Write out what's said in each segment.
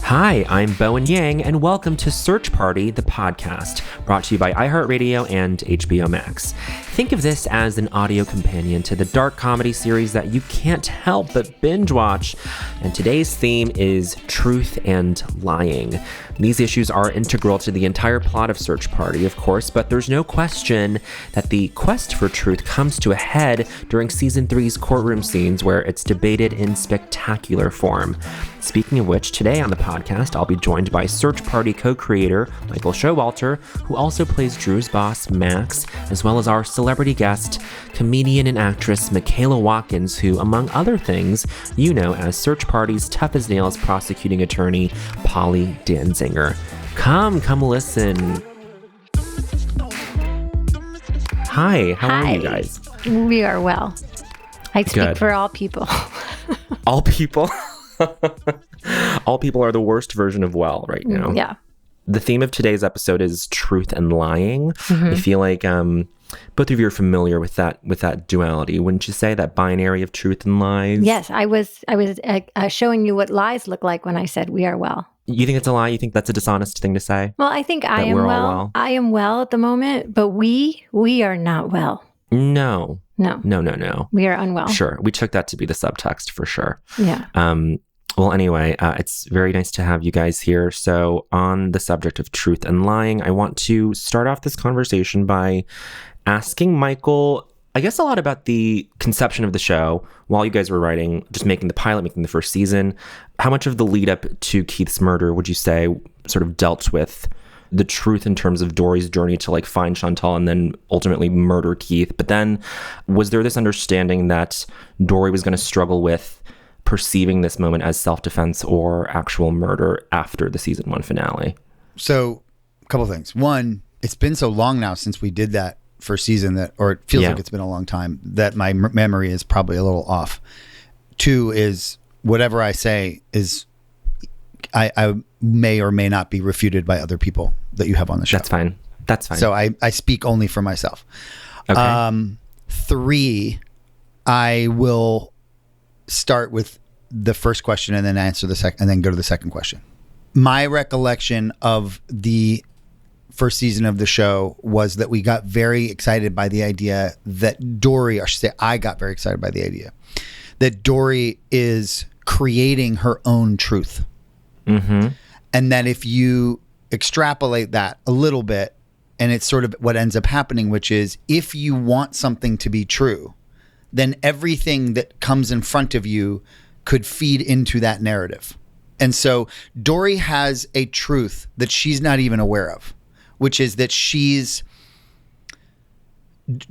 Hi, I'm Bowen Yang, and welcome to Search Party, the podcast, brought to you by iHeartRadio and HBO Max. Think of this as an audio companion to the dark comedy series that you can't help but binge watch. And today's theme is truth and lying. These issues are integral to the entire plot of Search Party, of course, but there's no question that the quest for truth comes to a head during Season 3's courtroom scenes, where it's debated in spectacular form. Speaking of which, today on the podcast, I'll be joined by Search Party co-creator Michael Showalter, who also plays Drew's boss, Max, as well as our celebrity guest, comedian and actress Michaela Watkins, who, among other things, you know as Search Party's tough-as-nails prosecuting attorney, Polly Danzinger. Come listen. Hi, how are you guys? We are well. I speak for all people. All people? All people are the worst version of well right now. Yeah. The theme of today's episode is truth and lying. I feel like both of you are familiar with that duality, wouldn't you say? That binary of truth and lies. Yes, I was showing you what lies look like when I said we are well. You think it's a lie? You think that's a dishonest thing to say? Well, I think I am well. I am well at the moment, but we are not well. No. No. We are unwell. Sure. We took that to be the subtext for sure. Yeah. Well, anyway, it's very nice to have you guys here. So on the subject of truth and lying, I want to start off this conversation by asking Michael, I guess, a lot about the conception of the show while you guys were writing, just making the pilot, making the first season. How much of the lead up to Keith's murder would you say sort of dealt with the truth in terms of Dory's journey to like find Chantal and then ultimately murder Keith? But then was there this understanding that Dory was going to struggle with perceiving this moment as self-defense or actual murder after the season 1 finale? So a couple of things. One, it's been so long now since we did that first season or it feels like it's been a long time, that my memory is probably a little off. Two is whatever I say is I may or may not be refuted by other people that you have on the show. That's fine. So I speak only for myself. Okay. Three, I will start with the first question and then answer the second, and then go to the second question. My recollection of the first season of the show was that we got very excited by the idea that Dory, I should say I got very excited by the idea that Dory is creating her own truth. Mm-hmm. And that if you extrapolate that a little bit, and it's sort of what ends up happening, which is if you want something to be true, then everything that comes in front of you could feed into that narrative. And so Dory has a truth that she's not even aware of, which is that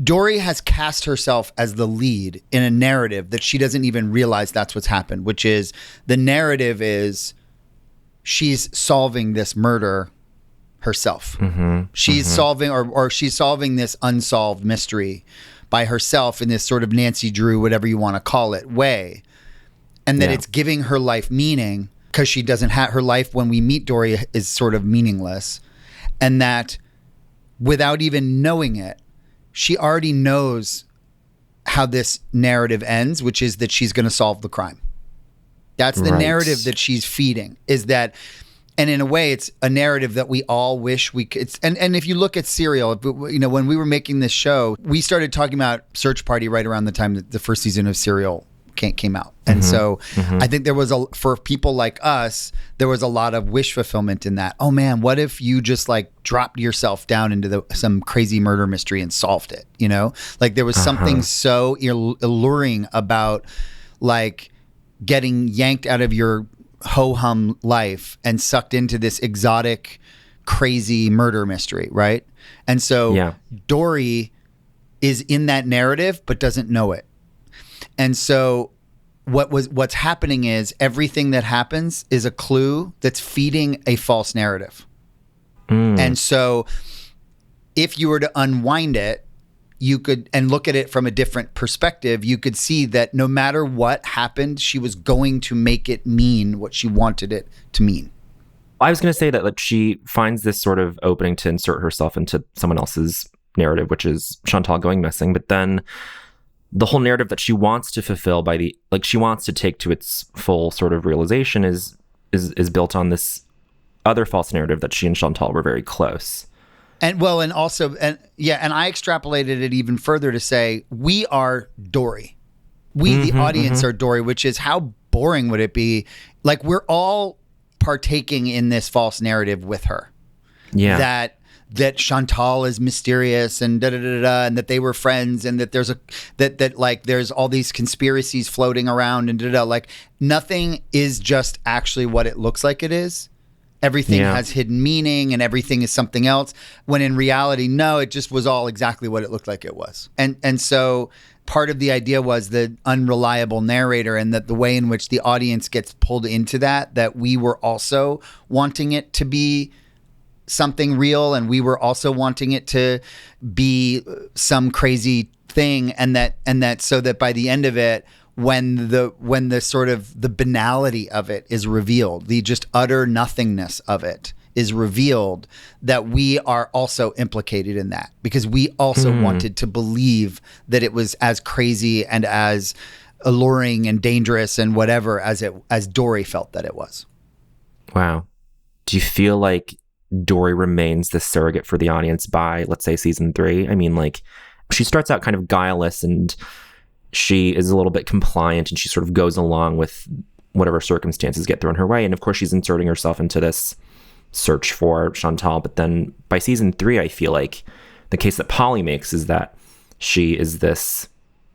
Dory has cast herself as the lead in a narrative that she doesn't even realize that's what's happened, which is the narrative is she's solving this murder herself. She's solving or she's solving this unsolved mystery by herself in this sort of Nancy Drew, whatever you want to call it, way. And that it's giving her life meaning, because she doesn't have her life when we meet Dory is sort of meaningless. And that without even knowing it, she already knows how this narrative ends, which is that she's going to solve the crime. That's the narrative that she's feeding, is that, and in a way, it's a narrative that we all wish we could. And if you look at Serial, you know, when we were making this show, we started talking about Search Party right around the time that the first season of Serial came out. And so I think there was for people like us, there was a lot of wish fulfillment in that. Oh man, what if you just like dropped yourself down into some crazy murder mystery and solved it? You know, like there was something so alluring about like getting yanked out of your ho-hum life and sucked into this exotic, crazy murder mystery, right? And so Dory is in that narrative but doesn't know it. And so what's happening is everything that happens is a clue that's feeding a false narrative. And so if you were to unwind it, you could, and look at it from a different perspective, you could see that no matter what happened, she was going to make it mean what she wanted it to mean. I was going to say that like she finds this sort of opening to insert herself into someone else's narrative, which is Chantal going missing. But then the whole narrative that she wants to fulfill she wants to take to its full sort of realization is is built on this other false narrative that she and Chantal were very close. And I extrapolated it even further to say, we are Dory. We, the audience, are Dory, which is how boring would it be? Like, we're all partaking in this false narrative with her. Yeah. That Chantal is mysterious and and that they were friends, and that there's there's all these conspiracies floating around and like nothing is just actually what it looks like it is. Everything has hidden meaning and everything is something else, when in reality, no, it just was all exactly what it looked like it was. And so part of the idea was the unreliable narrator, and that the way in which the audience gets pulled into that we were also wanting it to be something real, and we were also wanting it to be some crazy thing, and that so that by the end of it, when the sort of the banality of it is revealed, the just utter nothingness of it is revealed, that we are also implicated in that, because we also wanted to believe that it was as crazy and as alluring and dangerous and whatever as Dory felt that it was. Wow. Do you feel like Dory remains the surrogate for the audience by, let's say, season 3? I mean, like, she starts out kind of guileless and she is a little bit compliant, and she sort of goes along with whatever circumstances get thrown her way. And of course, she's inserting herself into this search for Chantal. But then by season 3, I feel like the case that Polly makes is that she is this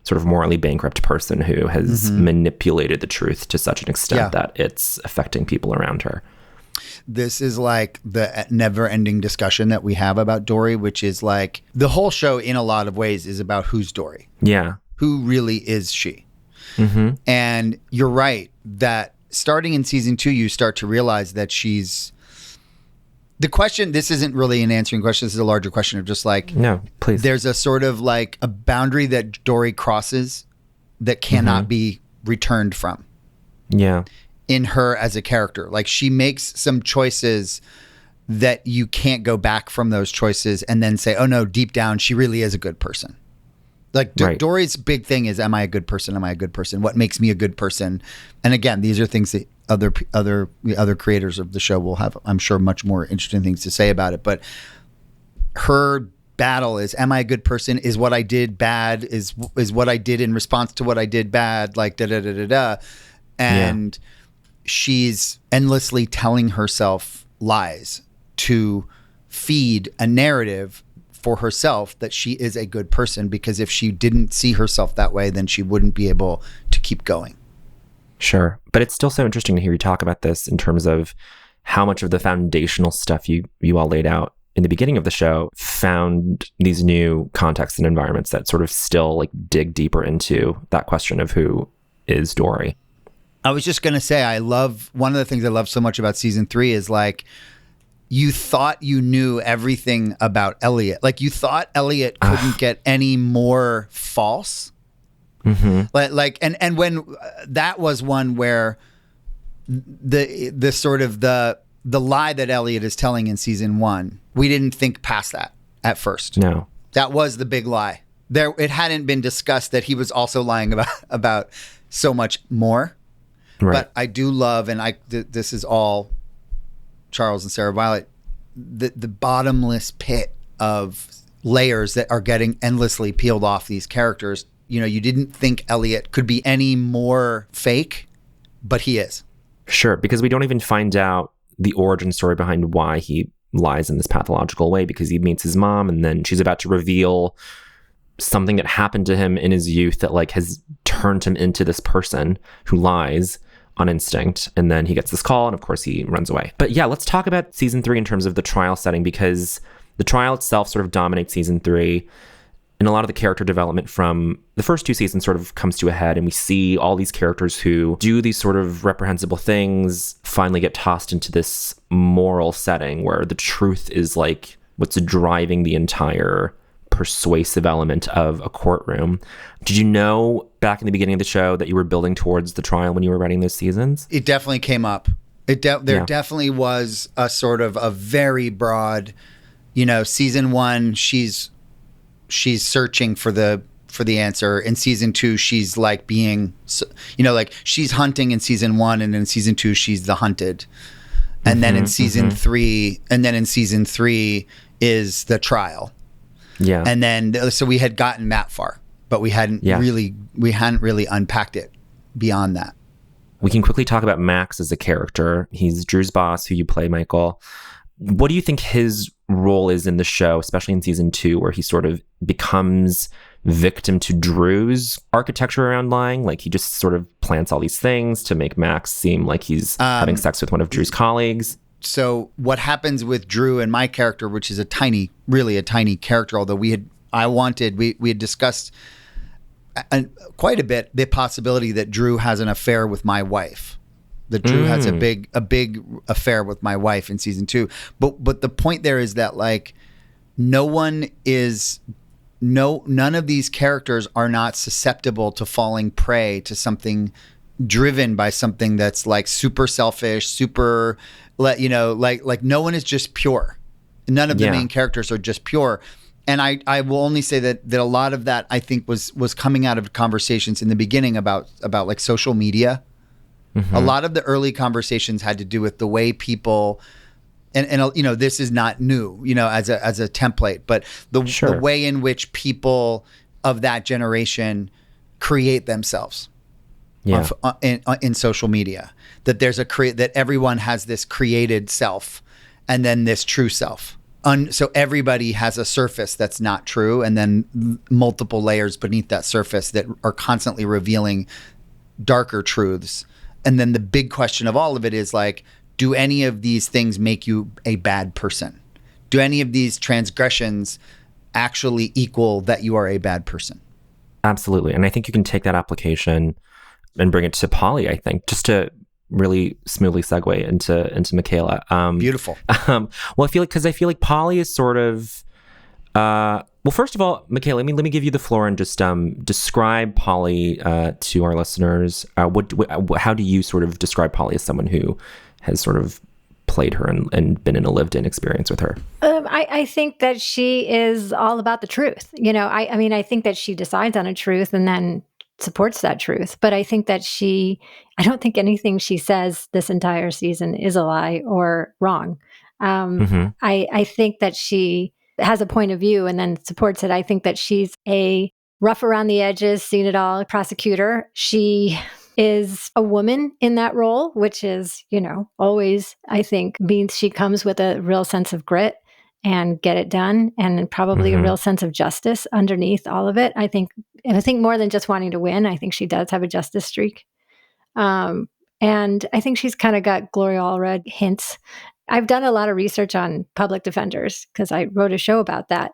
sort of morally bankrupt person who has manipulated the truth to such an extent that it's affecting people around her. This is like the never-ending discussion that we have about Dory, which is like the whole show in a lot of ways is about who's Dory. Yeah. Who really is she? And you're right that starting in season 2, you start to realize that she's the question. This isn't really an answering question. This is a larger question of just like, no, please. There's a sort of like a boundary that Dory crosses that cannot be returned from. Yeah. In her as a character. Like, she makes some choices that you can't go back from those choices and then say, oh no, deep down, she really is a good person. Like Dory's big thing is, am I a good person? Am I a good person? What makes me a good person? And again, these are things that other creators of the show will have, I'm sure, much more interesting things to say about it. But her battle is, am I a good person? Is what I did bad? Is what I did in response to what I did bad? Like and she's endlessly telling herself lies to feed a narrative for herself that she is a good person, because if she didn't see herself that way, then she wouldn't be able to keep going. Sure. But it's still so interesting to hear you talk about this in terms of how much of the foundational stuff you all laid out in the beginning of the show found these new contexts and environments that sort of still like dig deeper into that question of who is Dory. I was just going to say, one of the things I love so much about season 3 is like, you thought you knew everything about Elliot. Like, you thought Elliot couldn't get any more false. Like, and when that was one where the sort of the lie that Elliot is telling in season 1, we didn't think past that at first. No, that was the big lie. It hadn't been discussed that he was also lying about so much more. Right. But I do love, and this is all Charles and Sarah Violet, the bottomless pit of layers that are getting endlessly peeled off these characters. You know, you didn't think Elliot could be any more fake, but he is. Sure, because we don't even find out the origin story behind why he lies in this pathological way, because he meets his mom and then she's about to reveal something that happened to him in his youth that like has turned him into this person who lies on instinct. And then he gets this call and of course he runs away. But yeah, let's talk about season 3 in terms of the trial setting, because the trial itself sort of dominates season 3. And a lot of the character development from the first 2 seasons sort of comes to a head, and we see all these characters who do these sort of reprehensible things finally get tossed into this moral setting where the truth is like what's driving the entire persuasive element of a courtroom. Did you know back in the beginning of the show that you were building towards the trial when you were writing those seasons? It definitely came up. There definitely was a sort of a very broad, season 1, she's searching for the for the answer. In season 2, she's like being, like she's hunting in season 1, and in season 2, she's the hunted. And then in season 3, is the trial. Yeah. And then, so we had gotten that far, but we hadn't really unpacked it beyond that. We can quickly talk about Max as a character. He's Drew's boss, who you play, Michael. What do you think his role is in the show, especially in season 2, where he sort of becomes victim to Drew's architecture around lying? Like, he just sort of plants all these things to make Max seem like he's having sex with one of Drew's colleagues. So what happens with Drew and my character, which is really a tiny character, although we had discussed quite a bit the possibility that Drew has an affair with my wife. That Drew has a big affair with my wife in season 2. But the point there is that like none of these characters are not susceptible to falling prey to something driven by something that's like super selfish, super like no one is just pure. None of the main characters are just pure. And I will only say that a lot of that I think was coming out of conversations in the beginning about like social media. Mm-hmm. A lot of the early conversations had to do with the way people, and this is not new, as a template, but the way in which people of that generation create themselves in social media. That there's that everyone has this created self, and then this true self. So everybody has a surface that's not true, and then multiple layers beneath that surface that are constantly revealing darker truths. And then the big question of all of it is like, do any of these things make you a bad person? Do any of these transgressions actually equal that you are a bad person? Absolutely. And I think you can take that application and bring it to Polly, I think, just to really smoothly segue into Michaela. Beautiful. Well, I feel like Polly is sort of, well, first of all, Michaela, let me give you the floor and just describe Polly to our listeners. How do you sort of describe Polly as someone who has sort of played her and been in a lived-in experience with her? I think that she is all about the truth. I think that she decides on a truth and then supports that truth. But I think that I don't think anything she says this entire season is a lie or wrong. I think that she has a point of view and then supports it. I think that she's a rough around the edges, seen it all prosecutor. She is a woman in that role, which is, always, I think, means she comes with a real sense of grit and get it done, and probably a real sense of justice underneath all of it. I think more than just wanting to win, I think she does have a justice streak. And I think she's kind of got Gloria Allred hints. I've done a lot of research on public defenders because I wrote a show about that.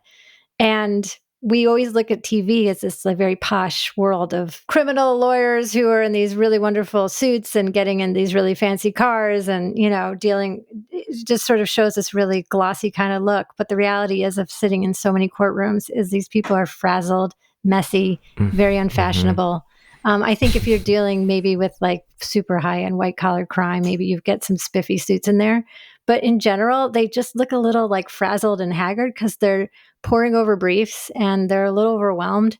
And we always look at TV as this like very posh world of criminal lawyers who are in these really wonderful suits and getting in these really fancy cars and, dealing, it just sort of shows this really glossy kind of look. But the reality is of sitting in so many courtrooms is these people are frazzled, messy, very unfashionable. I think if you're dealing maybe with like super high-end white-collar crime, maybe you get some spiffy suits in there. But in general, they just look a little like frazzled and haggard because they're poring over briefs and they're a little overwhelmed.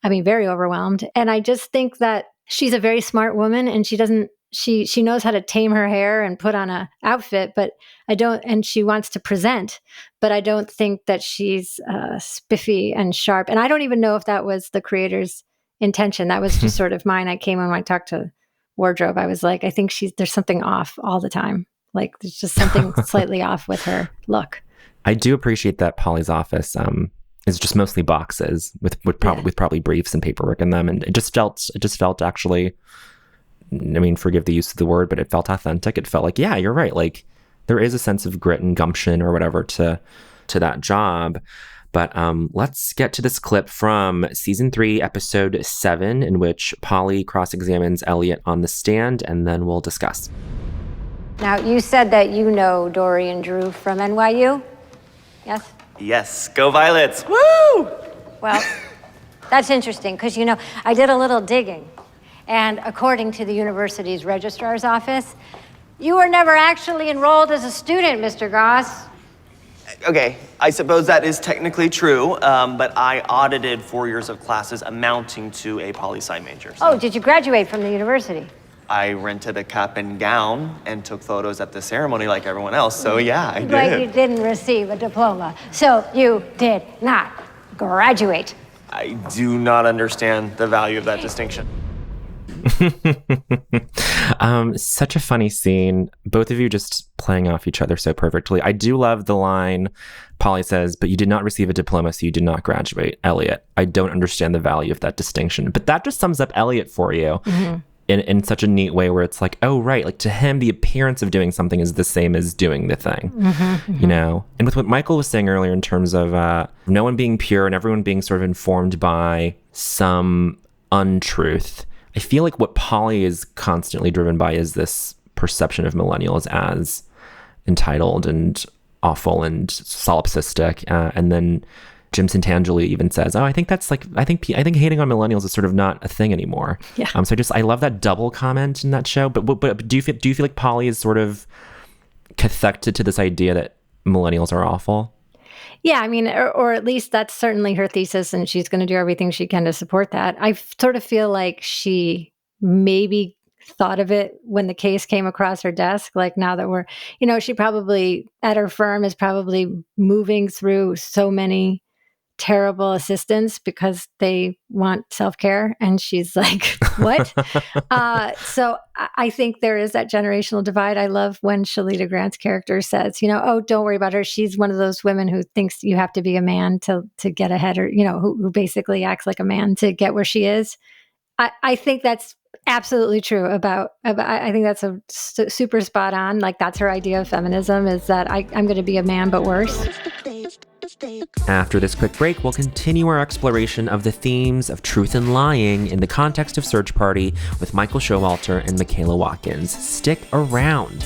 I mean, very overwhelmed. And I just think that she's a very smart woman and she knows how to tame her hair and put on a outfit, and she wants to present, but I don't think that she's spiffy and sharp. And I don't even know if that was the creator's intention. That was just sort of mine. I came when I talked to wardrobe. I was like, I think there's something off all the time. Like there's just something slightly off with her look. I do appreciate that Polly's office is just mostly boxes with probably briefs and paperwork in them, and it just felt actually, I mean, forgive the use of the word, but it felt authentic. It felt like, yeah, you're right. Like there is a sense of grit and gumption or whatever to that job. But let's get to this clip from season 3, episode 7, in which Polly cross-examines Elliot on the stand, and then we'll discuss. Now, you said that you know Dory and Drew from NYU? Yes? Yes, go Violets! Woo! Well, that's interesting, because, I did a little digging. And according to the university's registrar's office, you were never actually enrolled as a student, Mr. Goss. Okay, I suppose that is technically true, but I audited 4 years of classes amounting to a poli-sci major. So Oh, did you graduate from the university? I rented a cap and gown and took photos at the ceremony like everyone else, so yeah, I did. But you didn't receive a diploma, so you did not graduate. I do not understand the value of that distinction. Such a funny scene. Both of you just playing off each other so perfectly. I do love the line Polly says, but you did not receive a diploma, so you did not graduate. Elliot, I don't understand the value of that distinction. But that just sums up Elliot for you in such a neat way where it's like, oh, right. Like to him, the appearance of doing something is the same as doing the thing, you know? And with what Michael was saying earlier in terms of no one being pure and everyone being sort of informed by some untruth, I feel like what Polly is constantly driven by is this perception of millennials as entitled and awful and solipsistic. And then Jim Santangelo even says, "Oh, I think that's like I think hating on millennials is sort of not a thing anymore." Yeah. So I love that double comment in that show. But do you feel like Polly is sort of cathected to this idea that millennials are awful? Yeah, I mean, or at least that's certainly her thesis, and she's going to do everything she can to support that. I sort of feel like she maybe thought of it when the case came across her desk. Like now that we're, she probably at her firm is probably moving through so many terrible assistants because they want self-care. And she's like, what? So I think there is that generational divide. I love when Shalita Grant's character says, oh, don't worry about her. She's one of those women who thinks you have to be a man to get ahead, or, who basically acts like a man to get where she is. I think that's absolutely true about I think that's a super spot on. Like that's her idea of feminism, is that I'm going to be a man, but worse. After this quick break, we'll continue our exploration of the themes of truth and lying in the context of Search Party with Michael Showalter and Michaela Watkins. Stick around.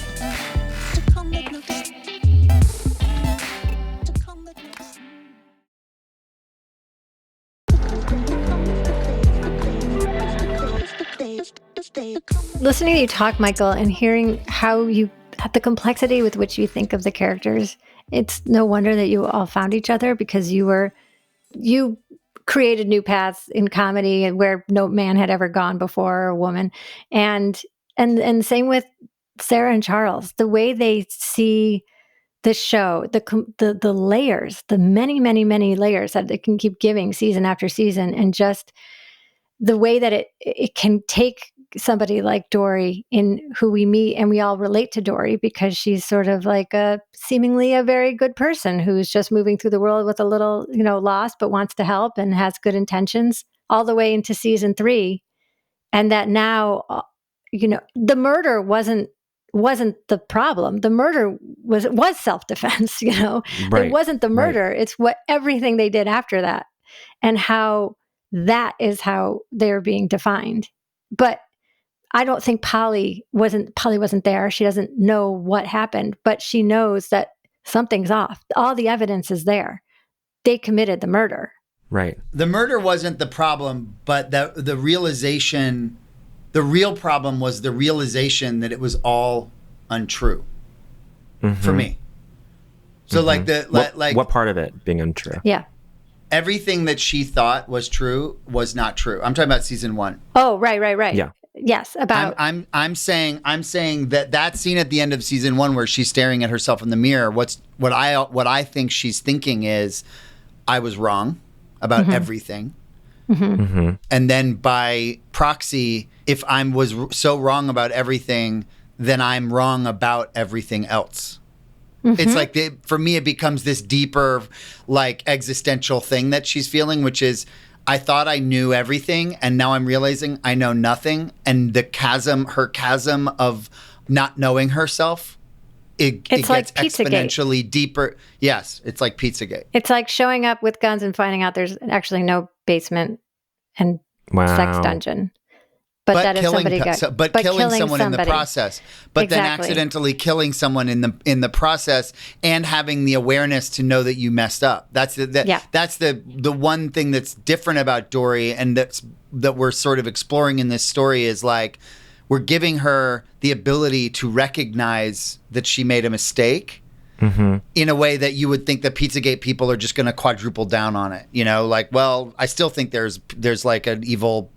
Listening to you talk, Michael, and hearing how the complexity with which you think of the characters, it's no wonder that you all found each other, because you created new paths in comedy where no man had ever gone before, or a woman. And same with Sarah and Charles, the way they see the show, the layers, the many, many, many layers that it can keep giving season after season, and just the way that it can take somebody like Dory, in who we meet, and we all relate to Dory because she's sort of like seemingly a very good person who's just moving through the world with a little, lost, but wants to help and has good intentions, all the way into season 3. And that now, the murder wasn't the problem. The murder was self-defense, Right. It wasn't the murder. Right. It's everything they did after that, and how that is how they're being defined. But I don't think Polly wasn't there. She doesn't know what happened, but she knows that something's off. All the evidence is there. They committed the murder. Right. The murder wasn't the problem, but the realization, the real problem was the realization that it was all untrue for me. So what part of it being untrue? Yeah. Everything that she thought was true was not true. I'm talking about season 1. Oh, right. Yeah. Yes, about I'm saying that scene at the end of season 1 where she's staring at herself in the mirror. What I think she's thinking is, I was wrong about everything, and then by proxy, if I was so wrong about everything, then I'm wrong about everything else. It's like for me, it becomes this deeper, like existential thing that she's feeling, which is, I thought I knew everything, and now I'm realizing I know nothing. And her chasm of not knowing herself, it gets like Pizzagate. Exponentially deeper. Yes, it's like Pizzagate. It's like showing up with guns and finding out there's actually no basement and sex dungeon. But that killing, is somebody killing someone in the process. But then accidentally killing someone in the process, and having the awareness to know that you messed up. That's the one thing that's different about Dory, and that we're sort of exploring in this story, is like, we're giving her the ability to recognize that she made a mistake, in a way that you would think the Pizzagate people are just going to quadruple down on it. You know, like, well, I still think there's like an evil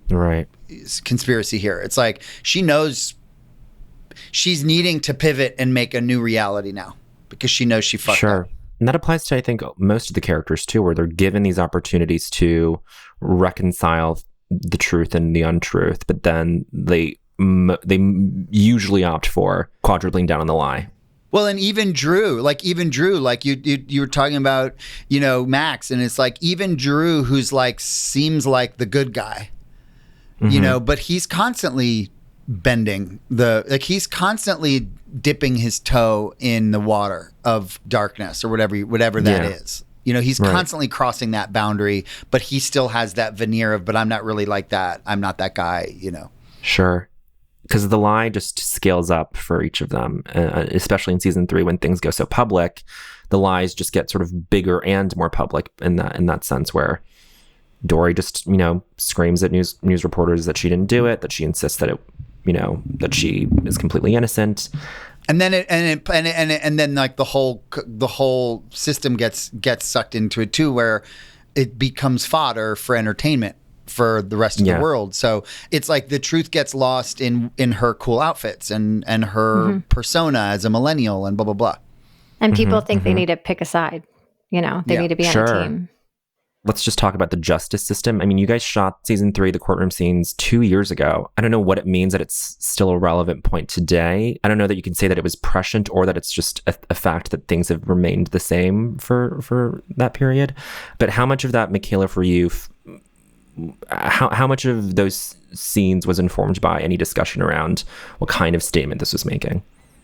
conspiracy here. It's like she knows she's needing to pivot and make a new reality now because she knows she fucked up. And that applies to, I think, most of the characters too, where they're given these opportunities to reconcile the truth and the untruth, but then they usually opt for quadrupling down on the lie. Well, and even Drew, like you were talking about, you know, Max, and it's like even Drew, who's like seems like the good guy, you know, but he's constantly bending he's constantly dipping his toe in the water of darkness or whatever that is. You know, he's constantly crossing that boundary, but he still has that veneer of, but I'm not really like that. I'm not that guy, you know. Sure. Because the lie just scales up for each of them, especially in season 3 when things go so public. The lies just get sort of bigger and more public in that sense, where Dory just, you know, screams at news reporters that she didn't do it, that she insists that it, you know, that she is completely innocent. And then and then like the whole system gets sucked into it too, where it becomes fodder for entertainment for the rest of the world. So it's like the truth gets lost in her cool outfits and her persona as a millennial and blah blah blah. And people think they need to pick a side. You know, they need to be on a team. Let's just talk about the justice system. I mean, you guys shot season 3, the courtroom scenes, 2 years ago. I don't know what it means that it's still a relevant point today. I don't know that you can say that it was prescient or that it's just a fact that things have remained the same for that period. But how much of that, Michaela, for you, how much of those scenes was informed by any discussion around what kind of statement this was making?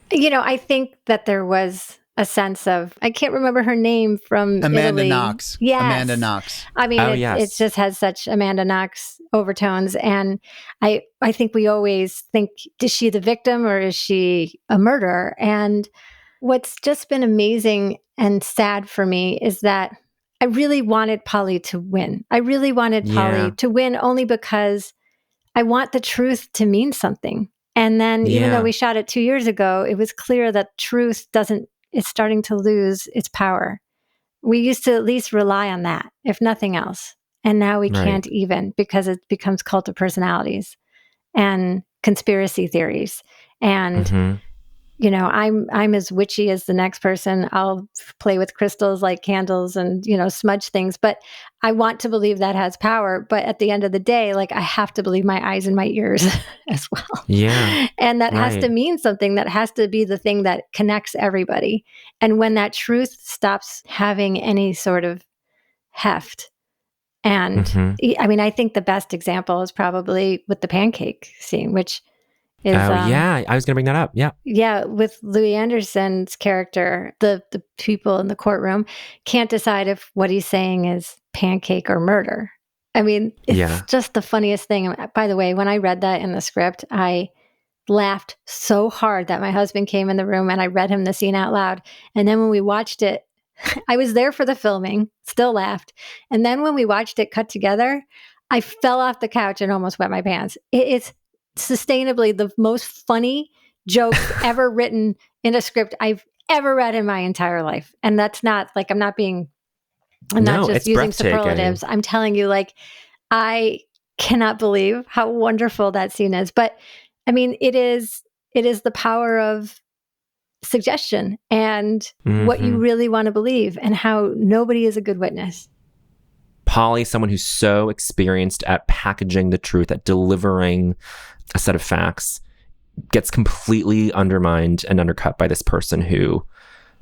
You know, I think that there was a sense of, I can't remember her name from Amanda Italy. Knox. Yes. Amanda Knox. I mean, it just has such Amanda Knox overtones. And I think we always think, is she the victim or is she a murderer? And what's just been amazing and sad for me is that I really wanted Polly to win. I really wanted Polly to win only because I want the truth to mean something. And then even though we shot it 2 years ago, it was clear that truth it's starting to lose its power. We used to at least rely on that, if nothing else. And now we can't even, because it becomes cult of personalities and conspiracy theories. And, you know, I'm as witchy as the next person. I'll play with crystals like candles and, you know, smudge things. But I want to believe that has power. But at the end of the day, like, I have to believe my eyes and my ears as well. Yeah. And that has to mean something. That has to be the thing that connects everybody. And when that truth stops having any sort of heft. And I mean, I think the best example is probably with the pancake scene, which is, I was going to bring that up. Yeah, with Louis Anderson's character, the people in the courtroom can't decide if what he's saying is pancake or murder. I mean, it's just the funniest thing. By the way, when I read that in the script, I laughed so hard that my husband came in the room and I read him the scene out loud. And then when we watched it, I was there for the filming, still laughed. And then when we watched it cut together, I fell off the couch and almost wet my pants. It's sustainably the most funny joke ever written in a script I've ever read in my entire life. And that's not like, I'm not just using superlatives. I'm telling you, like, I cannot believe how wonderful that scene is. But I mean, it is the power of suggestion and what you really want to believe and how nobody is a good witness. Polly, someone who's so experienced at packaging the truth, at delivering a set of facts, gets completely undermined and undercut by this person who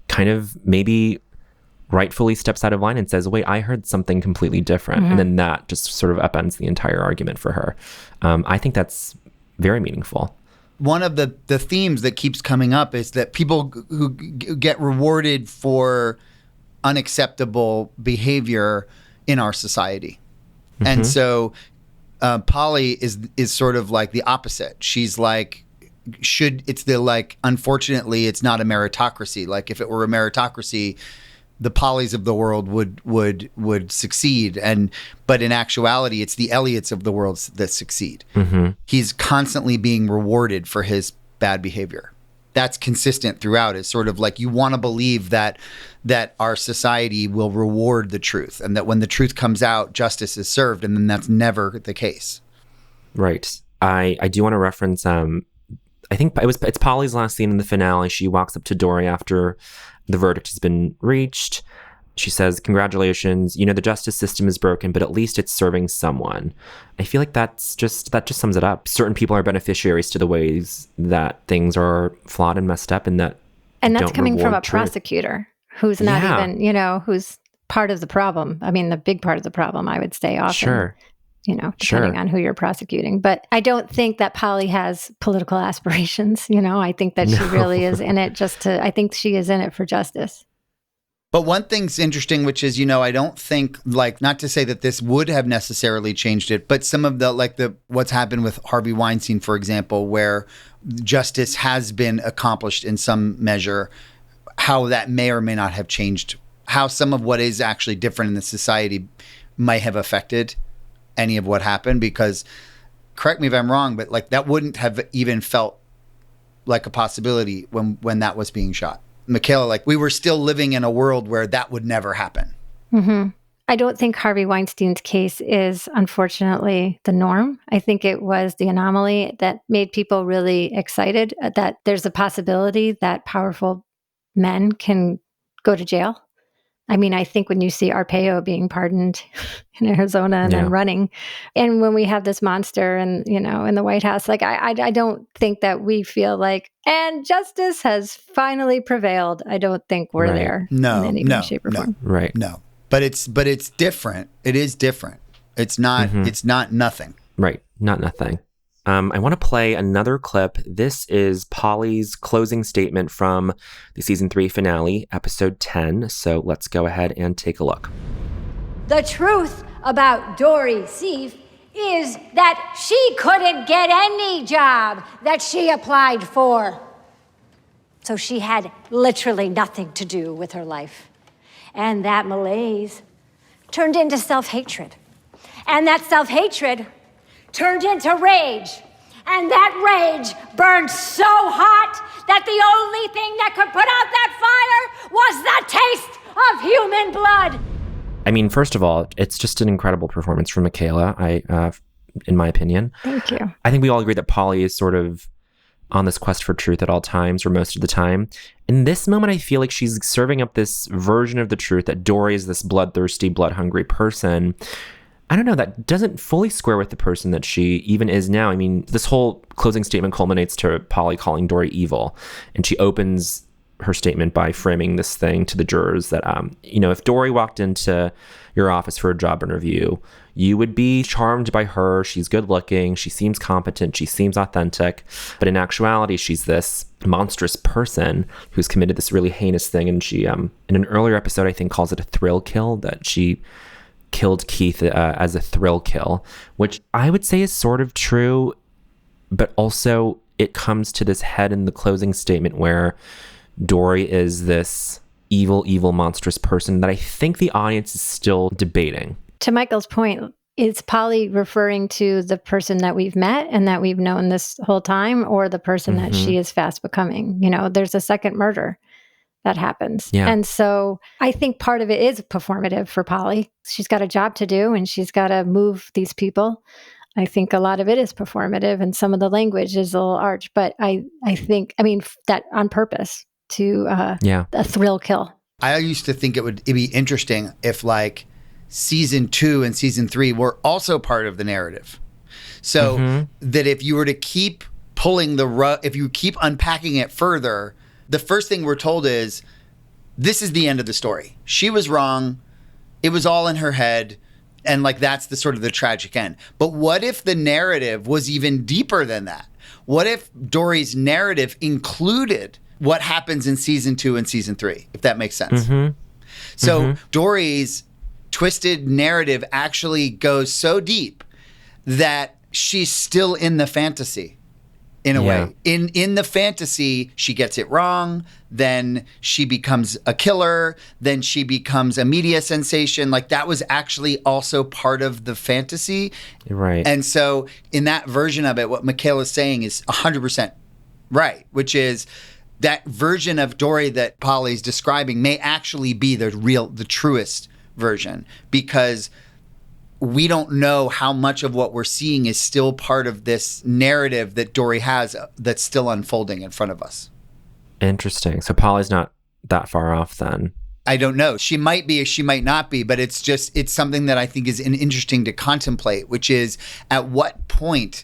kind of maybe rightfully steps out of line and says, wait, I heard something completely different. And then that just sort of upends the entire argument for her. I think that's very meaningful. One of the themes that keeps coming up is that people who get rewarded for unacceptable behavior in our society. And so Polly is sort of like the opposite. She's like, unfortunately, it's not a meritocracy. Like, if it were a meritocracy, the Pollys of the world would succeed. But in actuality, it's the Elliots of the world that succeed. He's constantly being rewarded for his bad behavior. that's consistent throughout. It's sort of like you want to believe that our society will reward the truth, and that when the truth comes out, justice is served, and then that's never the case. Right. I do want to reference, I think it's Polly's last scene in the finale. She walks up to Dory after the verdict has been reached. She says, "Congratulations, the justice system is broken, but at least it's serving someone." I feel like that just sums it up. Certain people are beneficiaries to the ways that things are flawed and messed up, and that's coming from a truth. Prosecutor who's not even, who's part of the problem. I mean, the big part of the problem, I would say often. Sure. Depending on who you're prosecuting. But I don't think that Polly has political aspirations. I think that she really is in it I think she is in it for justice. But one thing's interesting, which is, I don't think, not to say that this would have necessarily changed it, but some of the what's happened with Harvey Weinstein, for example, where justice has been accomplished in some measure, how that may or may not have changed, how some of what is actually different in the society might have affected any of what happened. Because, correct me if I'm wrong, but that wouldn't have even felt like a possibility when that was being shot. Michaela, we were still living in a world where that would never happen. Mm-hmm. I don't think Harvey Weinstein's case is, unfortunately, the norm. I think it was the anomaly that made people really excited that there's a possibility that powerful men can go to jail. I mean, I think when you see Arpaio being pardoned in Arizona and then running, and when we have this monster and, in the White House, I don't think that we feel and justice has finally prevailed. I don't think we're there in any way, shape, or form. Right. No. But it's different. It is different. It's not, it's not nothing. Right. Not nothing. I want to play another clip. This is Polly's closing statement from the season 3 finale, episode 10. So let's go ahead and take a look. The truth about Dory Seif is that she couldn't get any job that she applied for. So she had literally nothing to do with her life. And that malaise turned into self-hatred. And that self-hatred turned into rage. And that rage burned so hot that the only thing that could put out that fire was the taste of human blood. I mean, first of all, it's just an incredible performance from Michaela, in my opinion. Thank you. I think we all agree that Polly is sort of on this quest for truth at all times, or most of the time. In this moment, I feel like she's serving up this version of the truth that Dory is this bloodthirsty, blood-hungry person. I don't know, that doesn't fully square with the person that she even is now. I mean, this whole closing statement culminates to Polly calling Dory evil. And she opens her statement by framing this thing to the jurors that, if Dory walked into your office for a job interview, you would be charmed by her. She's good looking. She seems competent. She seems authentic. But in actuality, she's this monstrous person who's committed this really heinous thing. And she, in an earlier episode, I think calls it a thrill kill, that she killed Keith as a thrill kill, which I would say is sort of true, but also it comes to this head in the closing statement where Dory is this evil, monstrous person that I think the audience is still debating. To Michael's point, is Polly referring to the person that we've met and that we've known this whole time, or the person that she is fast becoming? There's a second murder that happens. Yeah. And so I think part of it is performative for Polly. She's got a job to do and she's got to move these people. I think a lot of it is performative and some of the language is a little arch, but I think that on purpose to a thrill kill. I used to think it'd be interesting if season 2 and season 3 were also part of the narrative. So that if you were to keep pulling the rug, if you keep unpacking it further, the first thing we're told is, this is the end of the story. She was wrong. It was all in her head. And that's the sort of the tragic end. But what if the narrative was even deeper than that? What if Dory's narrative included what happens in season 2 and season 3, if that makes sense? So Dory's twisted narrative actually goes so deep that she's still in the fantasy. In a way, in the fantasy, she gets it wrong. Then she becomes a killer. Then she becomes a media sensation. That was actually also part of the fantasy. Right. And so in that version of it, what Michaela's saying is 100% right, which is that version of Dory that Polly's describing may actually be the truest version, because we don't know how much of what we're seeing is still part of this narrative that Dory has that's still unfolding in front of us. Interesting. So Polly's not that far off then. I don't know. She might be, she might not be, but it's something that I think is interesting to contemplate, which is, at what point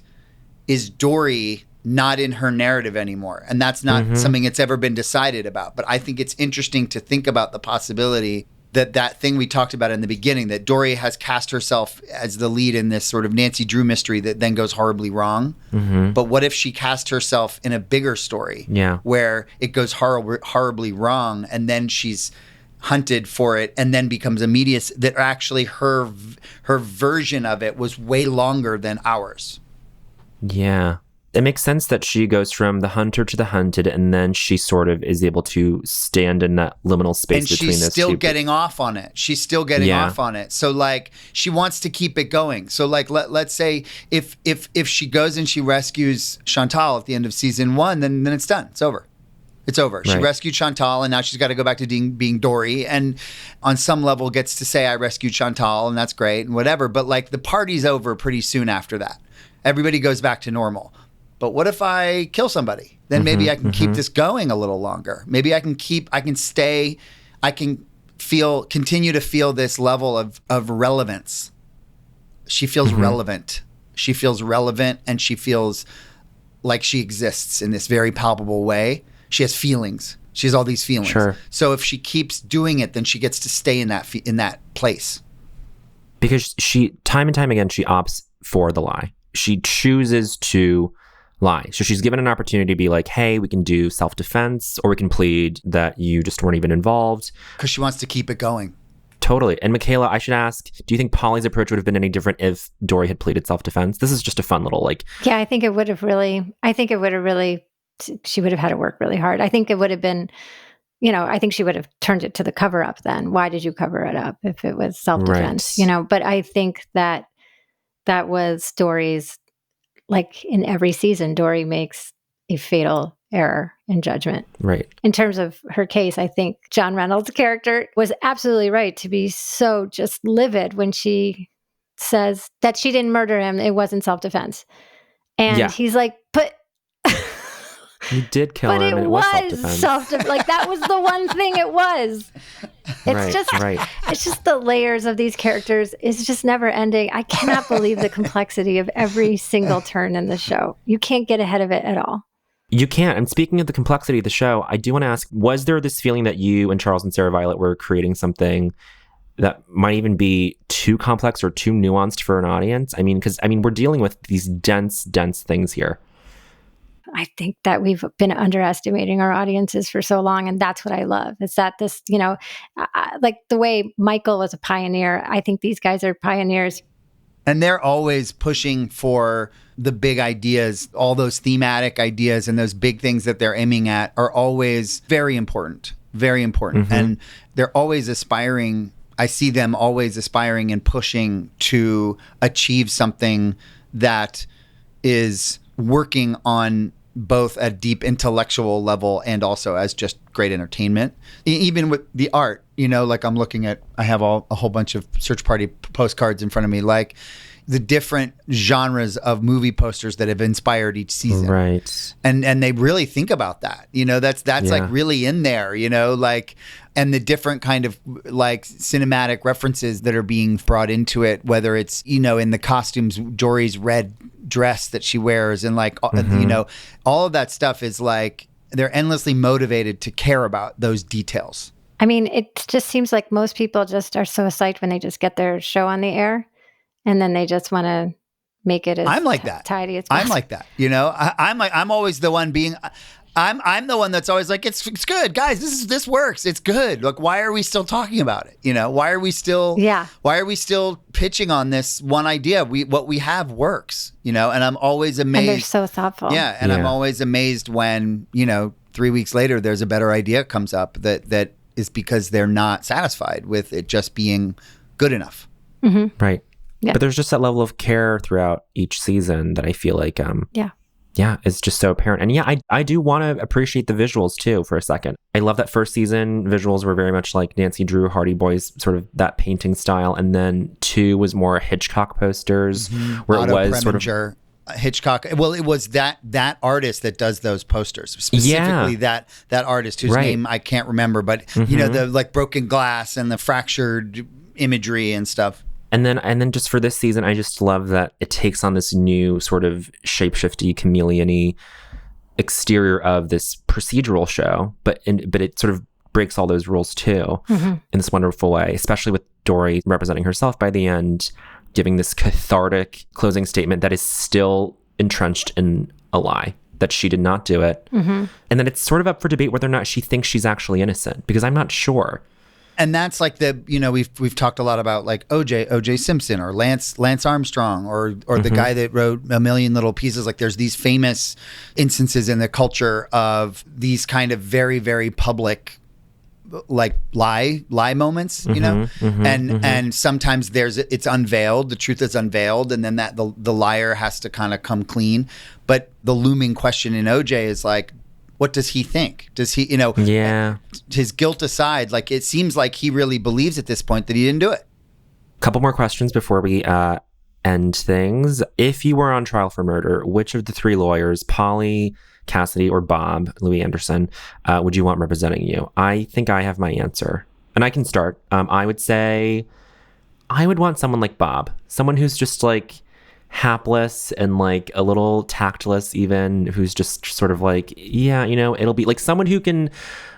is Dory not in her narrative anymore? And that's not something that's ever been decided about. But I think it's interesting to think about the possibility that thing we talked about in the beginning, that Dory has cast herself as the lead in this sort of Nancy Drew mystery that then goes horribly wrong. But what if she cast herself in a bigger story where it goes horribly wrong, and then she's hunted for it and then becomes a media, that actually her version of it was way longer than ours. Yeah. It makes sense that she goes from the hunter to the hunted, and then she sort of is able to stand in that liminal space between those two. And she's still getting off on it. She's still getting off on it. So like, she wants to keep it going. So like, let's say if she goes and she rescues Chantal at the end of season 1, then it's done. It's over. It's over. She rescued Chantal, and now she's got to go back to being Dory, and on some level gets to say, I rescued Chantal, and that's great and whatever. But like, the party's over pretty soon after that. Everybody goes back to normal. But what if I kill somebody? Then maybe I can keep this going a little longer. Maybe I can continue to feel this level of relevance. She feels relevant. She feels relevant, and she feels like she exists in this very palpable way. She has feelings. She has all these feelings. Sure. So if she keeps doing it, then she gets to stay in that place. Because she, time and time again, she opts for the lie. She chooses to lie. So she's given an opportunity to be like, hey, we can do self-defense, or we can plead that you just weren't even involved. Because she wants to keep it going. Totally. And Michaela, I should ask, do you think Polly's approach would have been any different if Dory had pleaded self-defense? This is just a fun little Yeah, I think it would have really, she would have had to work really hard. I think it would have been, I think she would have turned it to the cover up then. Why did you cover it up if it was self-defense? Right. But I think that was Dory's, like in every season, Dory makes a fatal error in judgment. Right. In terms of her case, I think John Reynolds' character was absolutely right to be so just livid when she says that she didn't murder him. It wasn't self-defense. And he's like, but you did kill him, and it was self-defense. Like, that was the one thing it was. It's it's just the layers of these characters is just never ending. I cannot believe the complexity of every single turn in the show. You can't get ahead of it at all. You can't. And speaking of the complexity of the show, I do want to ask, was there this feeling that you and Charles and Sarah Violet were creating something that might even be too complex or too nuanced for an audience? I mean, because we're dealing with these dense things here. I think that we've been underestimating our audiences for so long. And that's what I love. It's that this, like the way Michael was a pioneer, I think these guys are pioneers. And they're always pushing for the big ideas. All those thematic ideas and those big things that they're aiming at are always very important, very important. And they're always aspiring. I see them always aspiring and pushing to achieve something that is working on both a deep intellectual level and also as just great entertainment. Even with the art, like I'm looking at, I have a whole bunch of Search Party postcards in front of me, like the different genres of movie posters that have inspired each season. Right. And they really think about that. That's like really in there, like, and the different kind of like cinematic references that are being brought into it, whether it's, in the costumes, Dory's red dress that she wears, and like, all of that stuff is like, they're endlessly motivated to care about those details. I mean, it just seems like most people just are so psyched when they just get their show on the air, and then they just want to make it as I'm like that. tidy as possible. I'm like that. I'm always the one being, I'm the one that's always like, it's good, guys. This works. It's good. Like, why are we still talking about it? Why are we still pitching on this one idea? What we have works. And I'm always amazed. And they're so thoughtful. Yeah, and I'm always amazed when 3 weeks later there's a better idea comes up that is because they're not satisfied with it just being good enough. Right. Yeah. But there's just that level of care throughout each season that I feel like yeah, it's just so apparent. And yeah, I do want to appreciate the visuals too for a second. I love that first season visuals were very much like Nancy Drew, Hardy Boys, sort of that painting style. And then 2 was more Hitchcock posters where Otto it was sort of Hitchcock. Well, it was that artist that does those posters, specifically that artist whose name I can't remember, but you know, the like broken glass and the fractured imagery and stuff. And then just for this season, I just love that it takes on this new sort of shapeshifty, chameleon-y exterior of this procedural show, but it sort of breaks all those rules too in this wonderful way, especially with Dory representing herself by the end, giving this cathartic closing statement that is still entrenched in a lie, that she did not do it. And then it's sort of up for debate whether or not she thinks she's actually innocent, because I'm not sure. And that's like we've talked a lot about like O.J. Simpson or Lance Armstrong or the guy that wrote A Million Little Pieces. Like there's these famous instances in the culture of these kind of very, very public like lie moments, you know, and sometimes it's unveiled, the truth is unveiled, and then that the liar has to kind of come clean. But the looming question in O.J. is like, what does he think? Does he, his guilt aside, like it seems like he really believes at this point that he didn't do it. Couple more questions before we end things. If you were on trial for murder, which of the 3 lawyers, Polly, Cassidy, or Bob, Louis Anderson, would you want representing you? I think I have my answer, and I can start. I would say I would want someone like Bob, someone who's just like hapless and like a little tactless, even, who's just sort of like, yeah, it'll be like someone who can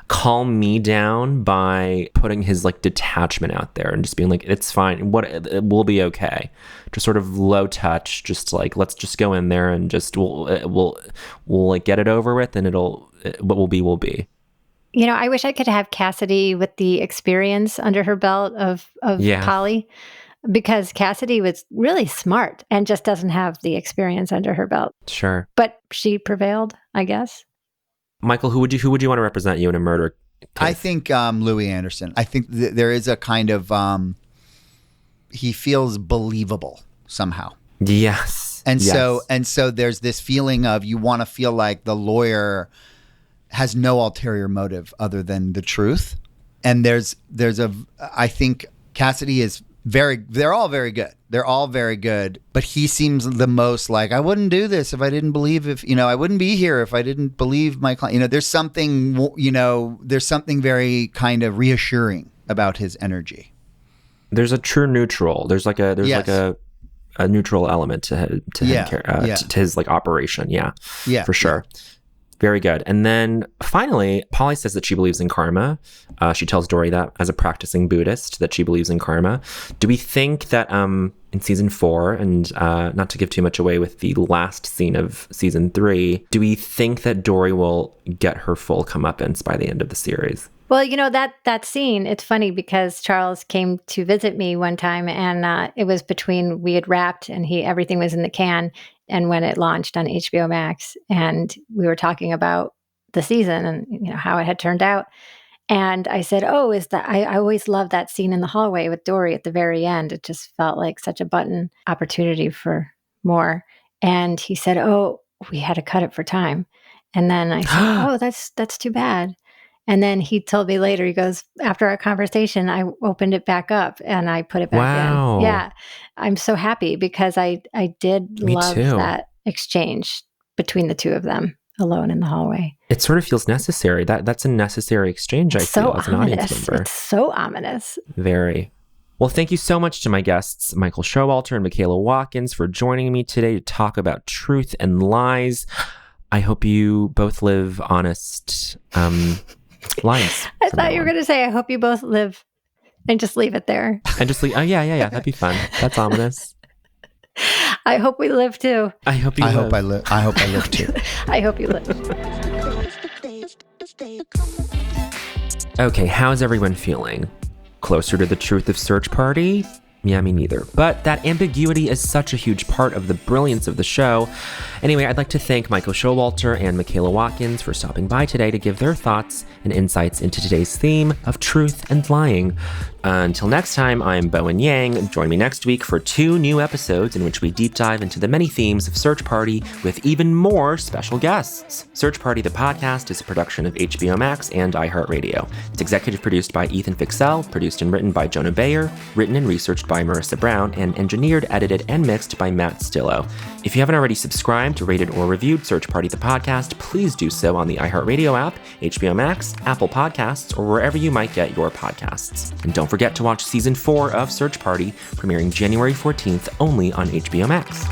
calm me down by putting his like detachment out there and just being like, it's fine, it will be okay, just sort of low touch, just like, let's just go in there and just we'll like get it over with, and what will be. I wish I could have Cassidy with the experience under her belt of Polly, because Cassidy was really smart and just doesn't have the experience under her belt. Sure. But she prevailed, I guess. Michael, who would you want to represent you in a murder case? I think Louis Anderson. I think there is a kind of he feels believable somehow. Yes. And so there's this feeling of you want to feel like the lawyer has no ulterior motive other than the truth. And I think Cassidy is they're all very good. They're all very good, but he seems the most like, I wouldn't do this if I didn't believe, I wouldn't be here if I didn't believe my client. There's something very kind of reassuring about his energy. There's a true neutral. There's like a neutral element to him, to his like operation. Yeah, for sure. Yeah. Very good. And then finally, Polly says that she believes in karma. She tells Dory that as a practicing Buddhist, that she believes in karma. Do we think that in season 4, and not to give too much away with the last scene of season 3, do we think that Dory will get her full comeuppance by the end of the series? Well, that scene, it's funny because Charles came to visit me one time, and it was between we had wrapped and everything was in the can, and when it launched on HBO Max, and we were talking about the season and how it had turned out. And I said, "Oh, is that I always loved that scene in the hallway with Dory at the very end. It just felt like such a button opportunity for more." And he said, "Oh, we had to cut it for time." And then I said, "Oh, that's too bad." And then he told me later, he goes, after our conversation, I opened it back up and I put it back in. Yeah. I'm so happy because I did love that exchange between the two of them alone in the hallway. It sort of feels necessary. That's a necessary exchange, I feel, as an audience member. It's so ominous. Very. Well, thank you so much to my guests, Michael Showalter and Michaela Watkins, for joining me today to talk about truth and lies. I hope you both live honest lives. I thought you were going to say, I hope you both live, and just leave it there. And just leave. Oh, yeah. That'd be fun. That's ominous. I hope we live too. I hope you live. I hope I live too. I hope you live. Okay, how's everyone feeling? Closer to the truth of Search Party? Yeah, me neither. But that ambiguity is such a huge part of the brilliance of the show. Anyway, I'd like to thank Michael Showalter and Michaela Watkins for stopping by today to give their thoughts and insights into today's theme of truth and lying. Until next time, I'm Bowen Yang. Join me next week for 2 new episodes in which we deep dive into the many themes of Search Party with even more special guests. Search Party, the podcast, is a production of HBO Max and iHeartRadio. It's executive produced by Ethan Fixell, produced and written by Jonah Bayer, written and researched by Marissa Brown, and engineered, edited, and mixed by Matt Stillo. If you haven't already subscribed, rated, or reviewed Search Party the podcast, please do so on the iHeartRadio app, HBO Max, Apple Podcasts, or wherever you might get your podcasts. And don't forget to watch Season 4 of Search Party, premiering January 14th only on HBO Max.